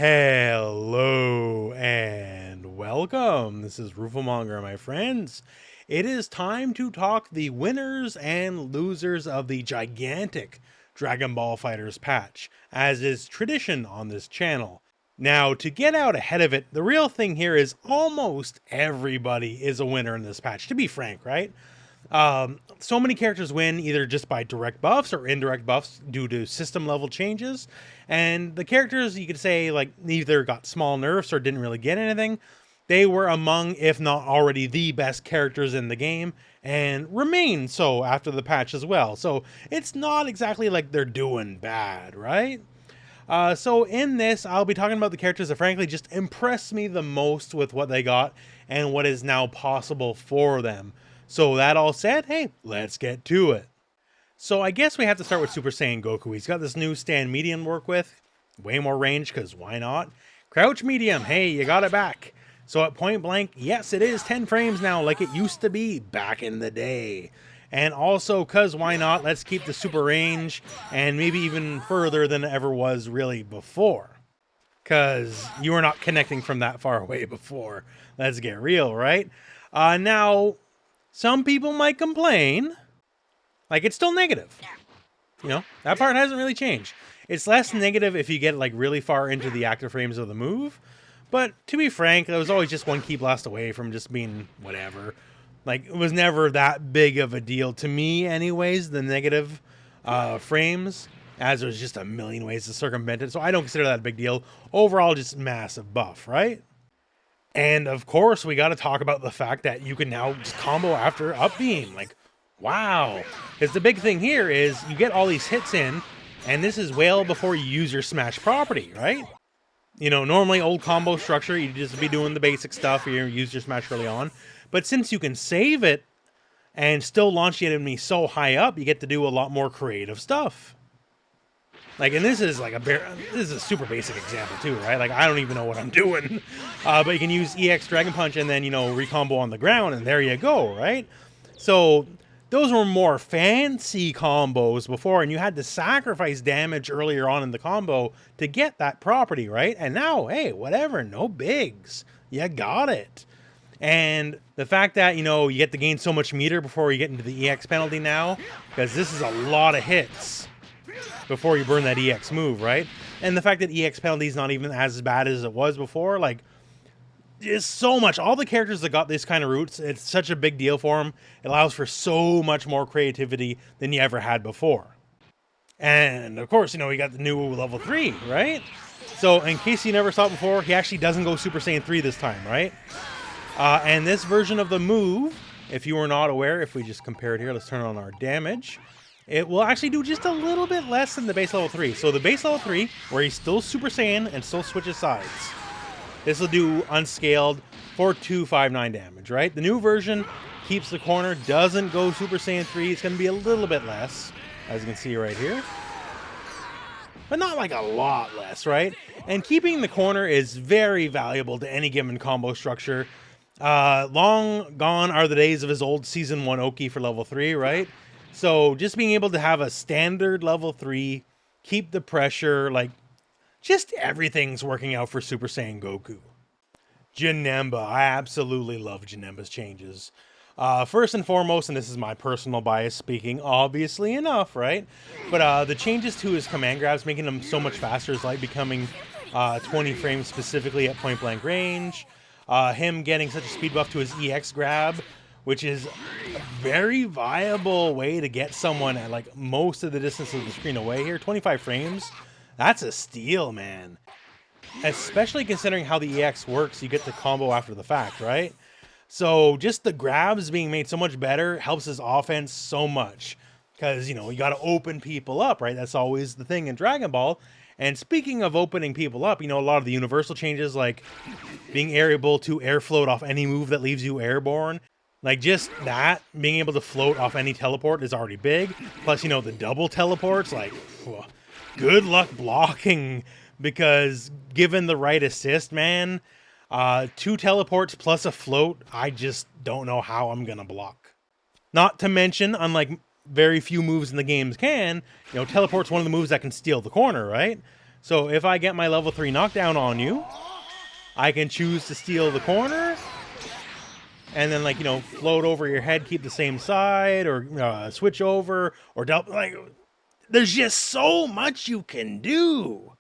Hello and welcome. This is Rooflemonger, my friends. It is time to talk the winners and losers of the gigantic Dragon Ball FighterZ patch, as is tradition on this channel. Now, to get out ahead of it, the real thing here is almost everybody is a winner in this patch, to be frank, right? So many characters win either just by direct buffs or indirect buffs due to system level changes. And the characters, you could say, like, either got small nerfs or didn't really get anything. They were among, if not already, the best characters in the game and remain so after the patch as well. So it's not exactly like they're doing bad, right? So in this, I'll be talking about the characters that frankly just impressed me the most with what they got and what is now possible for them. So that all said, hey, let's get to it. So I guess we have to start with Super Saiyan Goku. He's got this new stand medium to work with. Way more range, because why not? Crouch medium, hey, you got it back. So at point blank, yes, it is 10 frames now like it used to be back in the day. And also, because why not, let's keep the super range and maybe even further than it ever was really before. Because you were not connecting from that far away before. Let's get real, right? Now, some people might complain, like it's still negative. You know, that part hasn't really changed. It's less negative if you get like really far into the active frames of the move. But to be frank, it was always just one ki blast away from just being whatever. Like, it was never that big of a deal to me anyways, the negative frames, as there's just a million ways to circumvent it. So I don't consider that a big deal. Overall, just massive buff, right? And of course, we got to talk about the fact that you can now just combo after up beam. Like, wow. Because the big thing here is you get all these hits in, and this is well before you use your smash property, right? You know, normally old combo structure, you'd just be doing the basic stuff, you use your smash early on. But since you can save it and still launch the enemy so high up, you get to do a lot more creative stuff. Like, and this is like this is a super basic example too, right? Like, I don't even know what I'm doing. But you can use EX Dragon Punch and then, you know, recombo on the ground, and there you go, right? So those were more fancy combos before, and you had to sacrifice damage earlier on in the combo to get that property, right? And now, hey, whatever, no bigs. You got it. And the fact that, you know, you get to gain so much meter before you get into the EX penalty now, because this is a lot of hits before you burn that EX move, right? And the fact that EX penalty is not even as bad as it was before, like, is so much. All the characters that got this kind of routes, it's such a big deal for them. It allows for so much more creativity than you ever had before. And of course, you know, we got the new level 3, right? So in case you never saw it before, he actually doesn't go Super Saiyan 3 this time, right? And this version of the move, if you were not aware, if we just compare it here, let's turn on our damage. It will actually do just a little bit less than the base level 3. So the base level 3, where he's still Super Saiyan and still switches sides, this will do unscaled 4259 damage, right? The new version keeps the corner, doesn't go Super Saiyan 3. It's going to be a little bit less, as you can see right here. But not like a lot less, right? And keeping the corner is very valuable to any given combo structure. Long gone are the days of his old Season 1 Oki for level 3, right? So just being able to have a standard level 3, keep the pressure, like, just everything's working out for Super Saiyan Goku. Janemba, I absolutely love Janemba's changes. First and foremost, and this is my personal bias speaking, obviously enough, right? But the changes to his command grabs, making him so much faster, is like becoming 20 frames specifically at point blank range. Him getting such a speed buff to his EX grab, which is a very viable way to get someone at like most of the distance of the screen away here. 25 frames, that's a steal, man. Especially considering how the EX works, you get the combo after the fact, right? So just the grabs being made so much better helps his offense so much. Because, you know, you got to open people up, right? That's always the thing in Dragon Ball. And speaking of opening people up, you know, a lot of the universal changes, like being able to air float off any move that leaves you airborne, like just that, being able to float off any teleport is already big. Plus, you know, the double teleports, like, good luck blocking, because given the right assist, man, 2 teleports plus a float, I just don't know how I'm going to block. Not to mention, unlike very few moves in the games can, you know, teleport's one of the moves that can steal the corner, right? So if I get my level 3 knockdown on you, I can choose to steal the corner and then, like, you know, float over your head, keep the same side, or switch over, or double. Like, there's just so much you can do.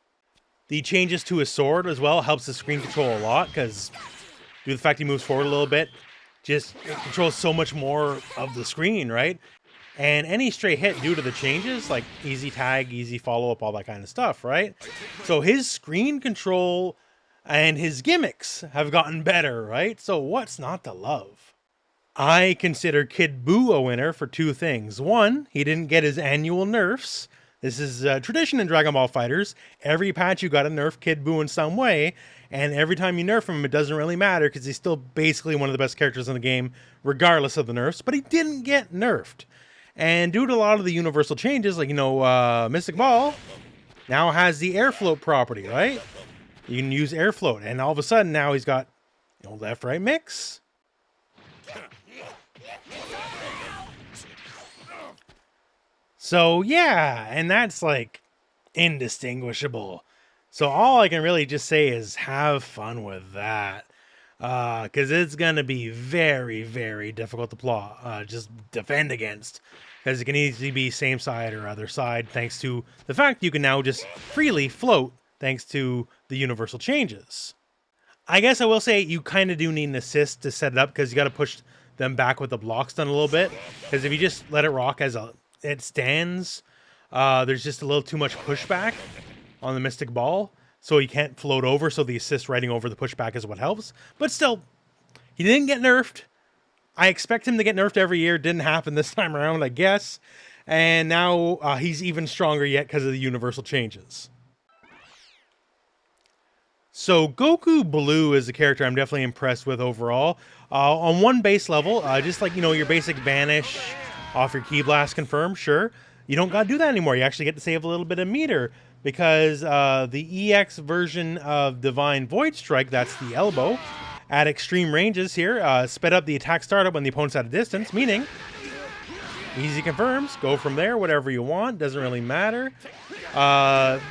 The changes to his sword as well helps the screen control a lot, because due to the fact he moves forward a little bit, just it controls so much more of the screen, right? And any stray hit due to the changes, like easy tag, easy follow-up, all that kind of stuff, right? So his screen control and his gimmicks have gotten better, right? So what's not to love? I consider Kid Buu a winner for two things. One, he didn't get his annual nerfs. This is a tradition in Dragon Ball FighterZ. Every patch you got to nerf Kid Buu in some way, and every time you nerf him, it doesn't really matter because he's still basically one of the best characters in the game, regardless of the nerfs, but he didn't get nerfed. And due to a lot of the universal changes, like, you know, Mystic Ball now has the air float property, right? You can use air float, and all of a sudden now he's got, you know, left-right mix. So yeah, and that's like indistinguishable. So all I can really just say is have fun with that. Because it's going to be very, very difficult to just defend against. Because it can easily be same side or other side, thanks to the fact you can now just freely float, thanks to the universal changes. I guess I will say you kind of do need an assist to set it up, because you got to push them back with the block stun a little bit. Because if you just let it rock as it stands, there's just a little too much pushback on the Mystic Ball. So he can't float over, so the assist riding over the pushback is what helps. But still, he didn't get nerfed. I expect him to get nerfed every year. Didn't happen this time around, I guess. And now he's even stronger yet because of the universal changes. So Goku Blue is a character I'm definitely impressed with overall. On one base level, just like, you know, your basic Vanish off your Ki Blast confirm, sure. You don't got to do that anymore. You actually get to save a little bit of meter, because the EX version of Divine Void Strike, that's the elbow, at extreme ranges here, sped up the attack startup when the opponent's at a distance, meaning easy confirms, go from there, whatever you want, doesn't really matter.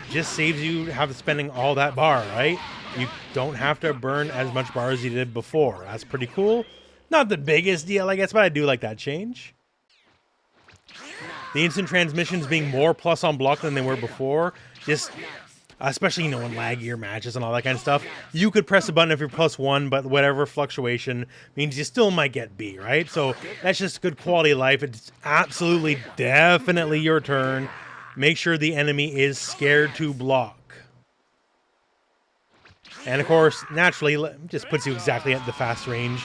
Just saves you spending all that bar, right? You don't have to burn as much bar as you did before. That's pretty cool. Not the biggest deal, I guess, but I do like that change. The instant transmissions being more plus on block than they were before, just especially, you know, in laggier matches and all that kind of stuff. You could press a button if you're +1, but whatever fluctuation means you still might get B, right? So that's just good quality of life. It's absolutely, definitely your turn. Make sure the enemy is scared to block. And of course, naturally, it just puts you exactly at the fast range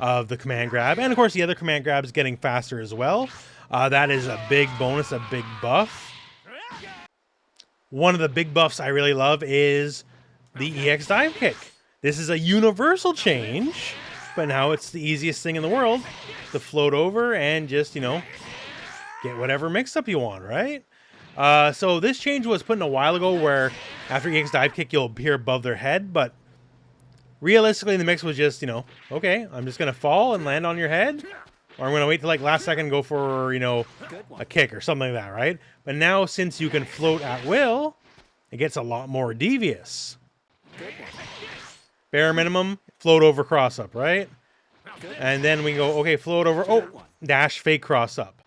of the command grab. And of course, the other command grab is getting faster as well. That is a big bonus, a big buff. One of the big buffs I really love is the EX dive kick. This is a universal change, but now it's the easiest thing in the world to float over and just, you know, get whatever mix-up you want, right? So this change was put in a while ago where after EX dive kick, you'll appear above their head, but realistically, the mix was just, you know, okay, I'm just going to fall and land on your head. Or I'm going to wait till like last second and go for, you know, a kick or something like that, right? But now, since you can float at will, it gets a lot more devious. Bare minimum, float over, cross up, right? And then we go, okay, float over, oh, dash, fake, cross up.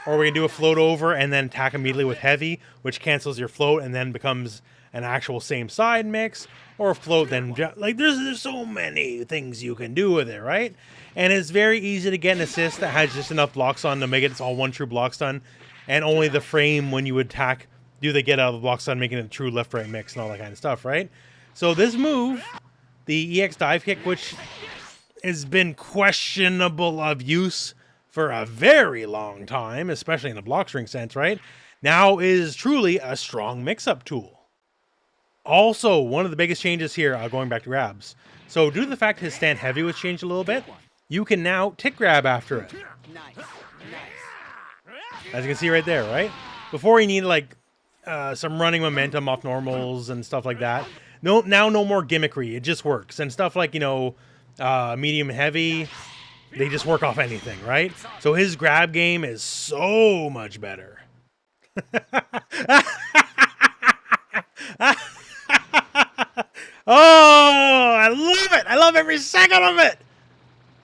Or we can do a float over and then attack immediately with heavy, which cancels your float and then becomes an actual same side mix. Or float, then, like, there's so many things you can do with it, right? And it's very easy to get an assist that has just enough block stun to make it all one true block stun. And only the frame when you attack do they get out of the block stun, making it a true left-right mix and all that kind of stuff, right? So this move, the EX dive kick, which has been questionable of use for a very long time, especially in the block string sense, right? Now is truly a strong mix-up tool. Also, one of the biggest changes here, going back to grabs. So due to the fact his stand heavy was changed a little bit, you can now tick grab after it. As you can see right there, right? Before you need like some running momentum off normals and stuff like that. Now no more gimmickry. It just works. And stuff like, you know, medium heavy, they just work off anything, right? So his grab game is so much better. Oh, I love it. I love every second of it.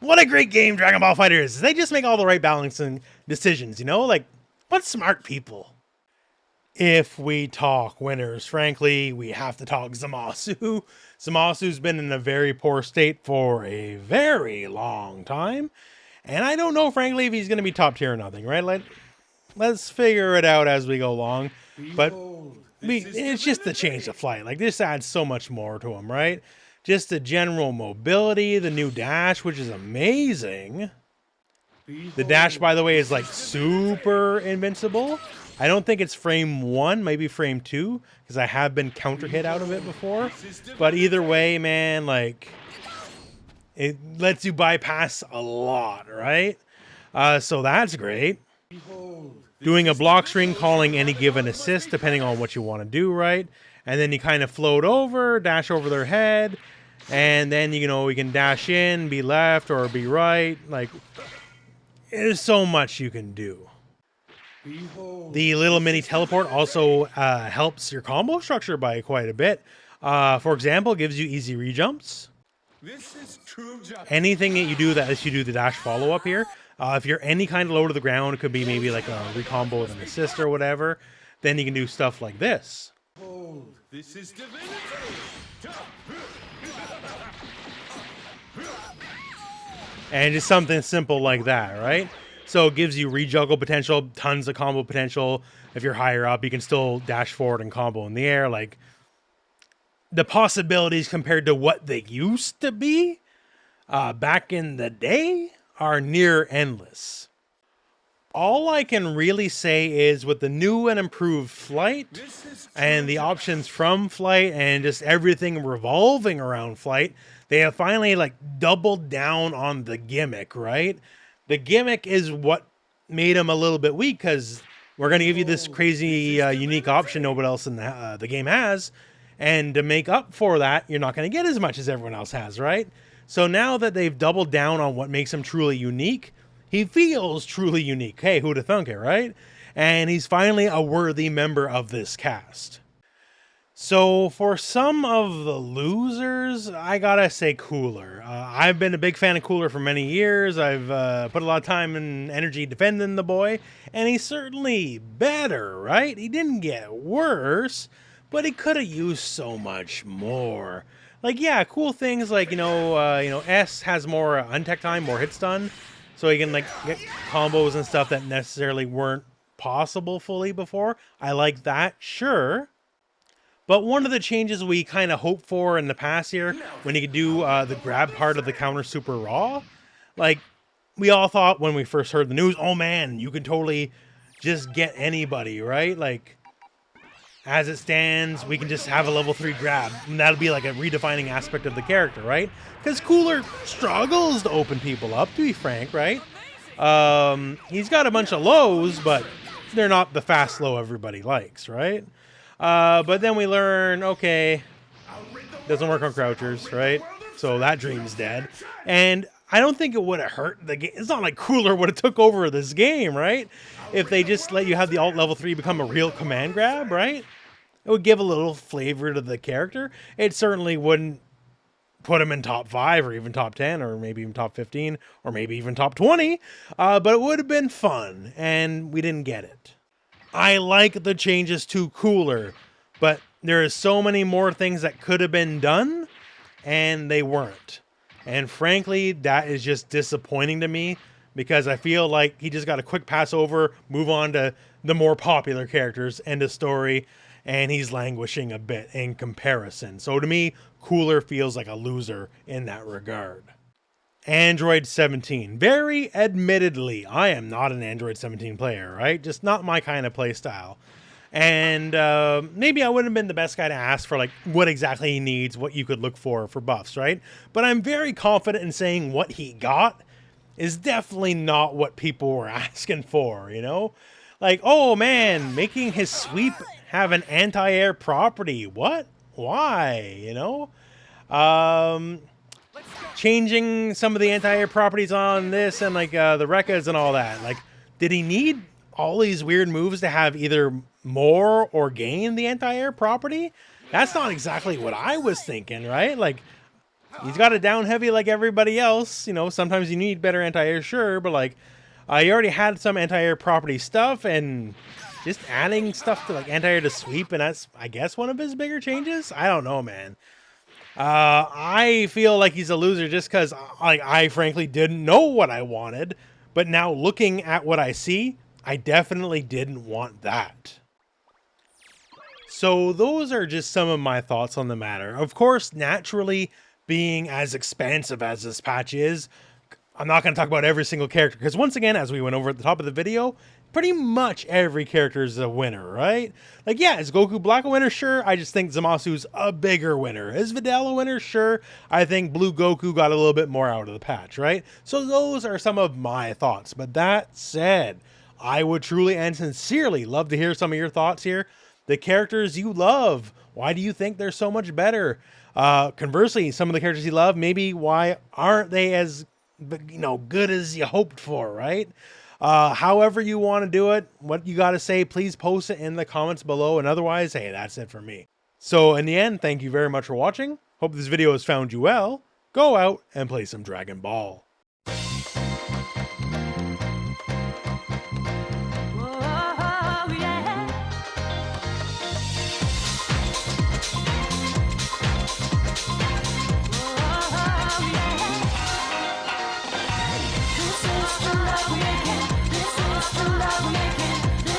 What a great game Dragon Ball FighterZ is. They just make all the right balancing decisions, you know? Like, what smart people. If we talk winners, frankly, we have to talk Zamasu. Zamasu's been in a very poor state for a very long time. And I don't know, frankly, if he's going to be top tier or nothing, right? Let's figure it out as we go along. But it's just the change of flight. Like, this adds so much more to him, right? Just the general mobility, the new dash, which is amazing. The dash, by the way, is like super invincible. I don't think it's frame 1, maybe frame 2, because I have been counter hit out of it before. But either way, man, like, it lets you bypass a lot, right? So that's great. Doing a block string, calling any given assist, depending on what you want to do, right? And then you kind of float over, dash over their head, and then, you know, you can dash in, be left or be right. Like, there's so much you can do. The little mini teleport also helps your combo structure by quite a bit. For example, gives you easy rejumps. Anything that you do that lets you do the dash follow up here. If you're any kind of low to the ground, it could be maybe like a recombo with an assist or whatever. Then you can do stuff like this. This is divinity. And just something simple like that, right? So it gives you rejuggle potential, tons of combo potential. If you're higher up, you can still dash forward and combo in the air. Like, the possibilities compared to what they used to be back in the day are near endless. All I can really say is with the new and improved flight and the options from flight and just everything revolving around flight, they have finally like doubled down on the gimmick, right? The gimmick is what made him a little bit weak, because we're going to give you this crazy unique option nobody else in the game has. And to make up for that, you're not going to get as much as everyone else has, right? So now that they've doubled down on what makes him truly unique, he feels truly unique. Hey, who'd have thunk it, right? And he's finally a worthy member of this cast. So for some of the losers, I gotta say Cooler. I've been a big fan of Cooler for many years. I've put a lot of time and energy defending the boy, and he's certainly better, right? He didn't get worse, but he could have used so much more. Like, yeah, cool things like, S has more untech time, more hit stun, so he can like get combos and stuff that necessarily weren't possible fully before. I like that, sure. But one of the changes we kind of hoped for in the past here, when you could do the grab part of the counter super raw, like, we all thought when we first heard the news, oh man, you can totally just get anybody, right? Like, as it stands, we can just have a level 3 grab, and that'll be like a redefining aspect of the character, right? Because Cooler struggles to open people up, to be frank, right? He's got a bunch of lows, but they're not the fast low everybody likes, right? But then we learn, okay, doesn't work on crouchers, right? So that dream's dead. And I don't think it would have hurt the game. It's not like Cooler would have took over this game, right? If they just let you have the alt level 3 become a real command grab, right? It would give a little flavor to the character. It certainly wouldn't put him in top 5 or even top 10 or maybe even top 15 or maybe even top 20. But it would have been fun, and we didn't get it. I like the changes to Cooler, but there is so many more things that could have been done, and they weren't. And frankly, that is just disappointing to me, because I feel like he just got a quick pass over, move on to the more popular characters, end of story, and he's languishing a bit in comparison. So to me, Cooler feels like a loser in that regard. Android 17. Very admittedly, I am not an Android 17 player, right? Just not my kind of play style. And maybe I wouldn't have been the best guy to ask for like what exactly he needs, what you could look for buffs, right? But I'm very confident in saying what he got is definitely not what people were asking for, you know? Like, oh man, making his sweep have an anti-air property. What? Why? You know? Changing some of the anti-air properties on this and like the Rekkas and all that. Like, did he need all these weird moves to have either more or gain the anti-air property? That's not exactly what I was thinking, right? Like, he's got it down heavy like everybody else. You know, sometimes you need better anti-air, sure, but like, you already had some anti-air property stuff, and just adding stuff to like anti-air to sweep, and that's, I guess, one of his bigger changes. I don't know, man. I feel like he's a loser just because I frankly didn't know what I wanted, but now looking at what I see, I definitely didn't want that. So those are just some of my thoughts on the matter. Of course, naturally, being as expansive as this patch is, I'm not going to talk about every single character, because once again, as we went over at the top of the video, pretty much every character is a winner, right? Like, yeah, is Goku Black a winner? Sure. I just think Zamasu's a bigger winner. Is Videl a winner? Sure. I think Blue Goku got a little bit more out of the patch, right? So those are some of my thoughts. But that said, I would truly and sincerely love to hear some of your thoughts here. The characters you love, why do you think they're so much better? Conversely, some of the characters you love, maybe why aren't they as, you know, good as you hoped for, right? However you want to do it, what you got to say, please post it in the comments below. And otherwise, hey, that's it for me. So in the end, thank you very much for watching. Hope this video has found you well. Go out and play some Dragon Ball.